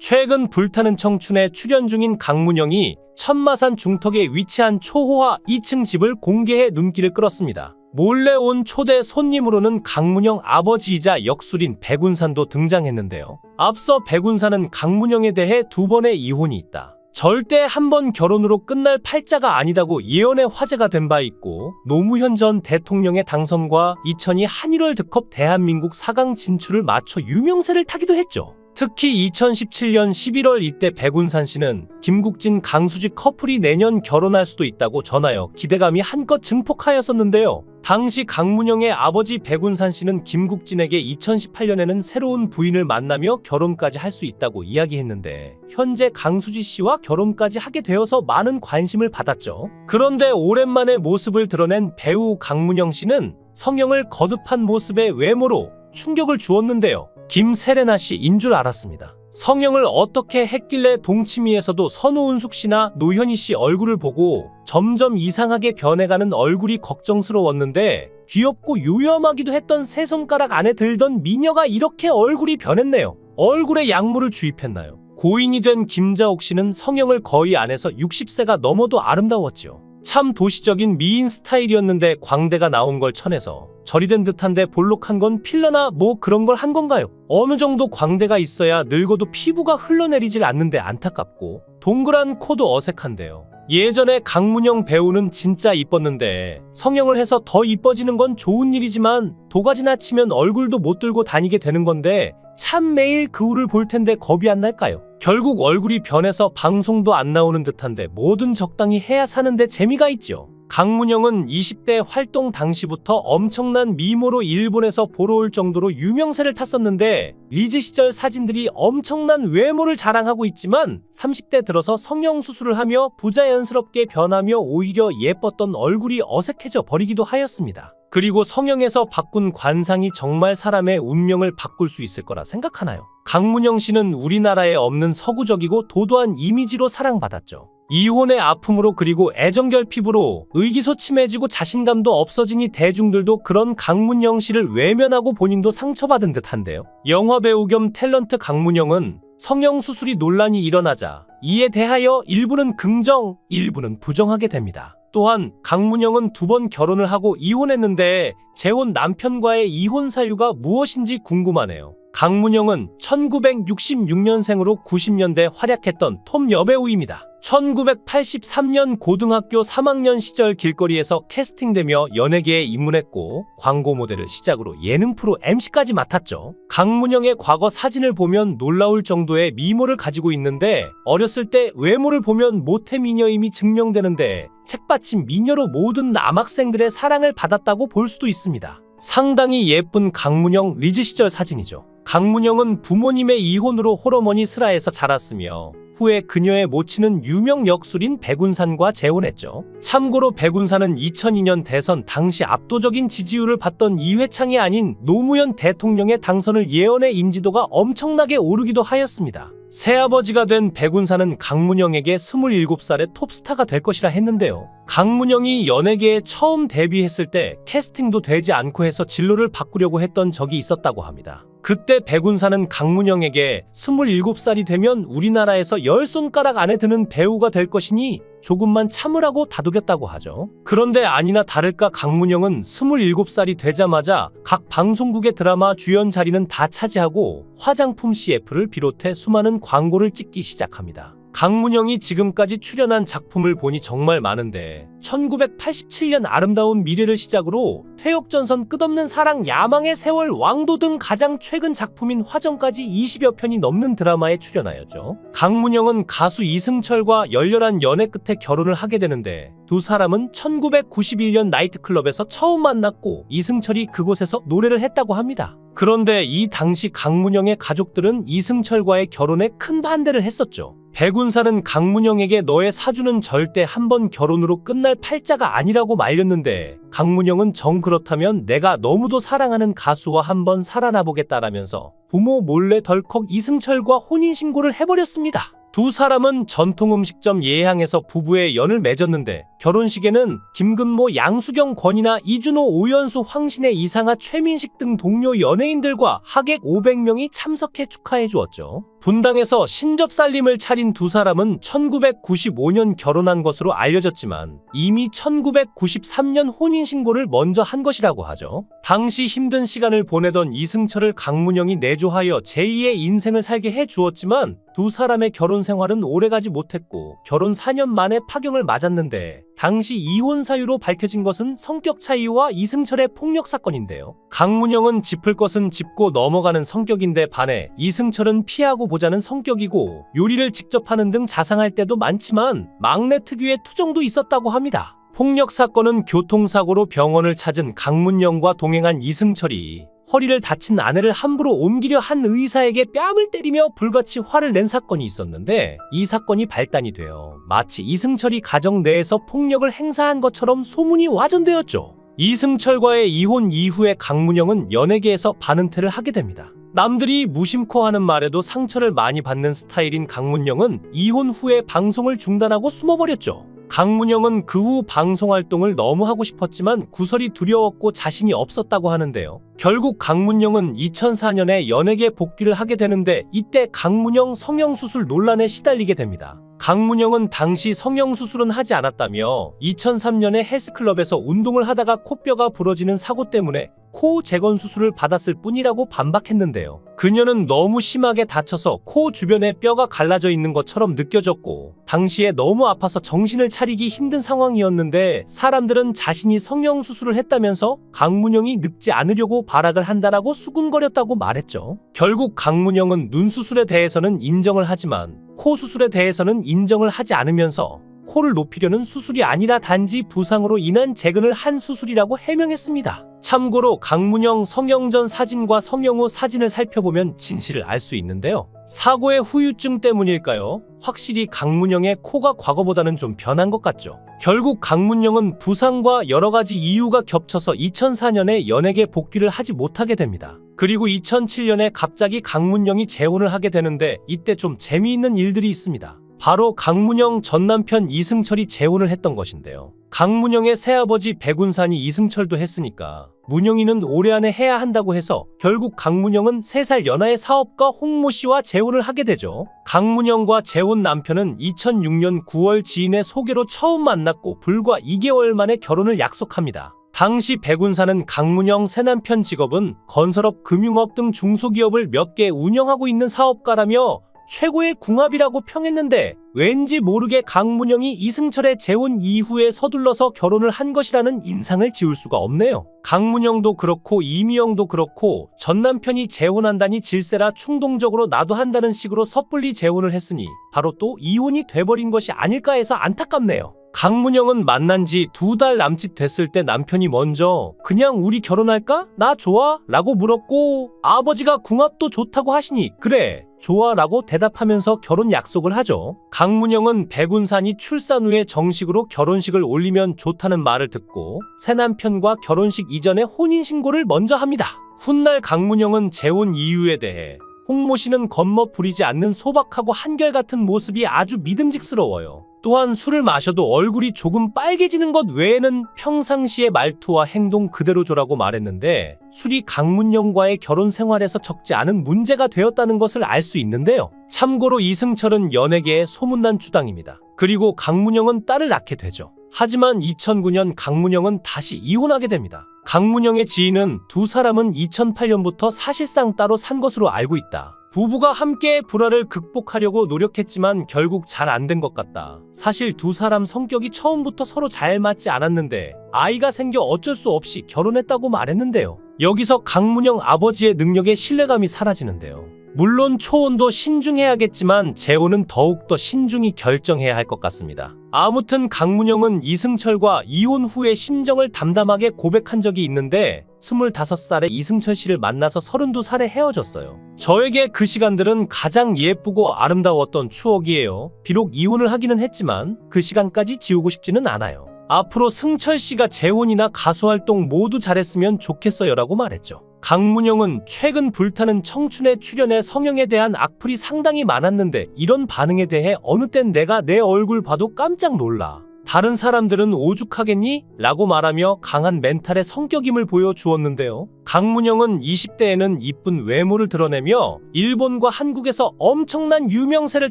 최근 불타는 청춘에 출연 중인 강문영이 천마산 중턱에 위치한 초호화 2층 집을 공개해 눈길을 끌었습니다. 몰래 온 초대 손님으로는 강문영 아버지이자 역술인 백운산도 등장했는데요. 앞서 백운산은 강문영에 대해 2번의 이혼이 있다, 절대 한 번 결혼으로 끝날 팔자가 아니다고 예언의 화제가 된 바 있고, 노무현 전 대통령의 당선과 2002 한일 월드컵 대한민국 4강 진출을 맞춰 유명세를 타기도 했죠. 특히 2017년 11월 이때 백운산 씨는 김국진 강수지 커플이 내년 결혼할 수도 있다고 전하여 기대감이 한껏 증폭하였었는데요. 당시 강문영의 아버지 백운산 씨는 김국진에게 2018년에는 새로운 부인을 만나며 결혼까지 할 수 있다고 이야기했는데, 현재 강수지 씨와 결혼까지 하게 되어서 많은 관심을 받았죠. 그런데 오랜만에 모습을 드러낸 배우 강문영 씨는 성형을 거듭한 모습의 외모로 충격을 주었는데요. 김세레나 씨인 줄 알았습니다. 성형을 어떻게 했길래 동치미에서도 선우은숙 씨나 노현희 씨 얼굴을 보고 점점 이상하게 변해가는 얼굴이 걱정스러웠는데, 귀엽고 요염하기도 했던 세 손가락 안에 들던 미녀가 이렇게 얼굴이 변했네요. 얼굴에 약물을 주입했나요? 고인이 된 김자옥 씨는 성형을 거의 안 해서 60세가 넘어도 아름다웠죠. 참 도시적인 미인 스타일이었는데 광대가 나온 걸 쳐내서 절이 된 듯한데 볼록한 건 필러나 뭐 그런 걸 한 건가요? 어느 정도 광대가 있어야 늙어도 피부가 흘러내리질 않는데 안타깝고, 동그란 코도 어색한데요. 예전에 강문영 배우는 진짜 이뻤는데 성형을 해서 더 이뻐지는 건 좋은 일이지만 도가지나 치면 얼굴도 못 들고 다니게 되는 건데, 참 매일 그울을 볼 텐데 겁이 안 날까요? 결국 얼굴이 변해서 방송도 안 나오는 듯한데 뭐든 적당히 해야 사는데 재미가 있죠. 강문영은 20대 활동 당시부터 엄청난 미모로 일본에서 보러 올 정도로 유명세를 탔었는데, 리즈 시절 사진들이 엄청난 외모를 자랑하고 있지만 30대 들어서 성형수술을 하며 부자연스럽게 변하며 오히려 예뻤던 얼굴이 어색해져 버리기도 하였습니다. 그리고 성형에서 바꾼 관상이 정말 사람의 운명을 바꿀 수 있을 거라 생각하나요? 강문영 씨는 우리나라에 없는 서구적이고 도도한 이미지로 사랑받았죠. 이혼의 아픔으로 그리고 애정결핍으로 의기소침해지고 자신감도 없어지니 대중들도 그런 강문영 씨를 외면하고 본인도 상처받은 듯한데요. 영화배우 겸 탤런트 강문영은 성형수술이 논란이 일어나자 이에 대하여 일부는 긍정, 일부는 부정하게 됩니다. 또한 강문영은 2번 결혼을 하고 이혼했는데 재혼 남편과의 이혼 사유가 무엇인지 궁금하네요. 강문영은 1966년생으로 90년대 활약했던 톱 여배우입니다. 1983년 고등학교 3학년 시절 길거리에서 캐스팅되며 연예계에 입문했고, 광고 모델을 시작으로 예능 프로 MC까지 맡았죠. 강문영의 과거 사진을 보면 놀라울 정도의 미모를 가지고 있는데, 어렸을 때 외모를 보면 모태 미녀임이 증명되는데 책받침 미녀로 모든 남학생들의 사랑을 받았다고 볼 수도 있습니다. 상당히 예쁜 강문영 리즈 시절 사진이죠. 강문영은 부모님의 이혼으로 홀어머니 슬하에서 자랐으며 후에 그녀의 모친은 유명 역술인 백운산과 재혼했죠. 참고로 백운산은 2002년 대선 당시 압도적인 지지율을 받던 이회창이 아닌 노무현 대통령의 당선을 예언해 인지도가 엄청나게 오르기도 하였습니다. 새아버지가 된 백운산은 강문영에게 27살의 톱스타가 될 것이라 했는데요. 강문영이 연예계에 처음 데뷔했을 때 캐스팅도 되지 않고 해서 진로를 바꾸려고 했던 적이 있었다고 합니다. 그때 백운산은 강문영에게 27살이 되면 우리나라에서 10손가락 안에 드는 배우가 될 것이니 조금만 참으라고 다독였다고 하죠. 그런데 아니나 다를까 강문영은 27살이 되자마자 각 방송국의 드라마 주연 자리는 다 차지하고 화장품 CF를 비롯해 수많은 광고를 찍기 시작합니다. 강문영이 지금까지 출연한 작품을 보니 정말 많은데 1987년 아름다운 미래를 시작으로 퇴역전선, 끝없는 사랑, 야망의 세월, 왕도 등 가장 최근 작품인 화정까지 20여 편이 넘는 드라마에 출연하였죠. 강문영은 가수 이승철과 열렬한 연애 끝에 결혼을 하게 되는데, 두 사람은 1991년 나이트클럽에서 처음 만났고 이승철이 그곳에서 노래를 했다고 합니다. 그런데 이 당시 강문영의 가족들은 이승철과의 결혼에 큰 반대를 했었죠. 백운산은 강문영에게 너의 사주는 절대 한 번 결혼으로 끝날 팔자가 아니라고 말렸는데, 강문영은 정 그렇다면 내가 너무도 사랑하는 가수와 한번 살아나 보겠다라면서 부모 몰래 덜컥 이승철과 혼인신고를 해버렸습니다. 두 사람은 전통 음식점 예향에서 부부의 연을 맺었는데, 결혼식에는 김근모, 양수경, 권이나 이준호, 오연수, 황신혜, 이상하, 최민식 등 동료 연예인들과 하객 500명이 참석해 축하해 주었죠. 분당에서 신접살림을 차린 두 사람은 1995년 결혼한 것으로 알려졌지만 이미 1993년 혼인신고를 먼저 한 것이라고 하죠. 당시 힘든 시간을 보내던 이승철을 강문영이 내조하여 제2의 인생을 살게 해주었지만 두 사람의 결혼 생활은 오래가지 못했고 결혼 4년 만에 파경을 맞았는데 당시 이혼 사유로 밝혀진 것은 성격 차이와 이승철의 폭력 사건인데요. 강문영은 짚을 것은 짚고 넘어가는 성격인데 반해 이승철은 피하고 보자는 성격이고 요리를 직접 하는 등 자상할 때도 많지만 막내 특유의 투정도 있었다고 합니다. 폭력 사건은 교통사고로 병원을 찾은 강문영과 동행한 이승철이 허리를 다친 아내를 함부로 옮기려 한 의사에게 뺨을 때리며 불같이 화를 낸 사건이 있었는데 이 사건이 발단이 되어 마치 이승철이 가정 내에서 폭력을 행사한 것처럼 소문이 와전되었죠. 이승철과의 이혼 이후에 강문영은 연예계에서 반은퇴를 하게 됩니다. 남들이 무심코 하는 말에도 상처를 많이 받는 스타일인 강문영은 이혼 후에 방송을 중단하고 숨어버렸죠. 강문영은 그 후 방송활동을 너무 하고 싶었지만 구설이 두려웠고 자신이 없었다고 하는데요. 결국 강문영은 2004년에 연예계 복귀를 하게 되는데 이때 강문영 성형수술 논란에 시달리게 됩니다. 강문영은 당시 성형수술은 하지 않았다며 2003년에 헬스클럽에서 운동을 하다가 코뼈가 부러지는 사고 때문에 코 재건 수술을 받았을 뿐이라고 반박했는데요. 그녀는 너무 심하게 다쳐서 코 주변에 뼈가 갈라져 있는 것처럼 느껴졌고 당시에 너무 아파서 정신을 차리기 힘든 상황이었는데 사람들은 자신이 성형수술을 했다면서 강문영이 늙지 않으려고 발악을 한다라고 수군거렸다고 말했죠. 결국 강문영은 눈 수술에 대해서는 인정을 하지만 코 수술에 대해서는 인정을 하지 않으면서 코를 높이려는 수술이 아니라 단지 부상으로 인한 재근을 한 수술이라고 해명했습니다. 참고로 강문영 성형 전 사진과 성형 후 사진을 살펴보면 진실을 알 수 있는데요. 사고의 후유증 때문일까요? 확실히 강문영의 코가 과거보다는 좀 변한 것 같죠. 결국 강문영은 부상과 여러 가지 이유가 겹쳐서 2004년에 연예계 복귀를 하지 못하게 됩니다. 그리고 2007년에 갑자기 강문영이 재혼을 하게 되는데 이때 좀 재미있는 일들이 있습니다. 바로 강문영 전 남편 이승철이 재혼을 했던 것인데요. 강문영의 새아버지 백운산이 이승철도 했으니까 문영이는 올해 안에 해야 한다고 해서 결국 강문영은 3살 연하의 사업가 홍모 씨와 재혼을 하게 되죠. 강문영과 재혼 남편은 2006년 9월 지인의 소개로 처음 만났고 불과 2개월 만에 결혼을 약속합니다. 당시 백운산은 강문영 새남편 직업은 건설업, 금융업 등 중소기업을 몇 개 운영하고 있는 사업가라며 최고의 궁합이라고 평했는데 왠지 모르게 강문영이 이승철의 재혼 이후에 서둘러서 결혼을 한 것이라는 인상을 지울 수가 없네요. 강문영도 그렇고 이미영도 그렇고 전 남편이 재혼한다니 질세라 충동적으로 나도 한다는 식으로 섣불리 재혼을 했으니 바로 또 이혼이 돼버린 것이 아닐까 해서 안타깝네요. 강문영은 만난 지 2달 남짓 됐을 때 남편이 먼저 그냥 우리 결혼할까? 나 좋아? 라고 물었고 아버지가 궁합도 좋다고 하시니 그래 좋아 라고 대답하면서 결혼 약속을 하죠. 강문영은 백운산이 출산 후에 정식으로 결혼식을 올리면 좋다는 말을 듣고 새남편과 결혼식 이전에 혼인신고를 먼저 합니다. 훗날 강문영은 재혼 이유에 대해 홍모 씨는 겉멋 부리지 않는 소박하고 한결같은 모습이 아주 믿음직스러워요. 또한 술을 마셔도 얼굴이 조금 빨개지는 것 외에는 평상시의 말투와 행동 그대로조라고 말했는데 술이 강문영과의 결혼 생활에서 적지 않은 문제가 되었다는 것을 알 수 있는데요. 참고로 이승철은 연예계의 소문난 주당입니다. 그리고 강문영은 딸을 낳게 되죠. 하지만 2009년 강문영은 다시 이혼하게 됩니다. 강문영의 지인은 두 사람은 2008년부터 사실상 따로 산 것으로 알고 있다. 부부가 함께 불화를 극복하려고 노력했지만 결국 잘 안 된 것 같다. 사실 두 사람 성격이 처음부터 서로 잘 맞지 않았는데 아이가 생겨 어쩔 수 없이 결혼했다고 말했는데요. 여기서 강문영 아버지의 능력에 신뢰감이 사라지는데요. 물론 초혼도 신중해야겠지만 재혼은 더욱더 신중히 결정해야 할 것 같습니다. 아무튼 강문영은 이승철과 이혼 후에 심정을 담담하게 고백한 적이 있는데 25살에 이승철 씨를 만나서 32살에 헤어졌어요. 저에게 그 시간들은 가장 예쁘고 아름다웠던 추억이에요. 비록 이혼을 하기는 했지만 그 시간까지 지우고 싶지는 않아요. 앞으로 승철 씨가 재혼이나 가수 활동 모두 잘했으면 좋겠어요 라고 말했죠. 강문영은 최근 불타는 청춘의 출연에 성형에 대한 악플이 상당히 많았는데 이런 반응에 대해 어느 땐 내가 내 얼굴 봐도 깜짝 놀라. 다른 사람들은 오죽하겠니? 라고 말하며 강한 멘탈의 성격임을 보여주었는데요. 강문영은 20대에는 이쁜 외모를 드러내며 일본과 한국에서 엄청난 유명세를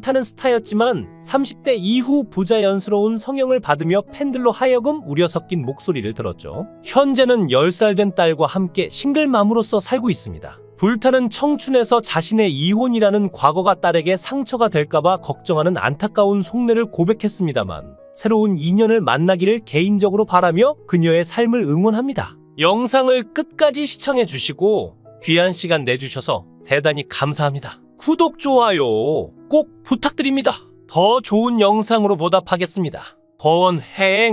타는 스타였지만 30대 이후 부자연스러운 성형을 받으며 팬들로 하여금 우려 섞인 목소리를 들었죠. 현재는 10살 된 딸과 함께 싱글맘으로서 살고 있습니다. 불타는 청춘에서 자신의 이혼이라는 과거가 딸에게 상처가 될까봐 걱정하는 안타까운 속내를 고백했습니다만 새로운 인연을 만나기를 개인적으로 바라며 그녀의 삶을 응원합니다. 영상을 끝까지 시청해 주시고 귀한 시간 내주셔서 대단히 감사합니다. 구독, 좋아요 꼭 부탁드립니다. 더 좋은 영상으로 보답하겠습니다. 권행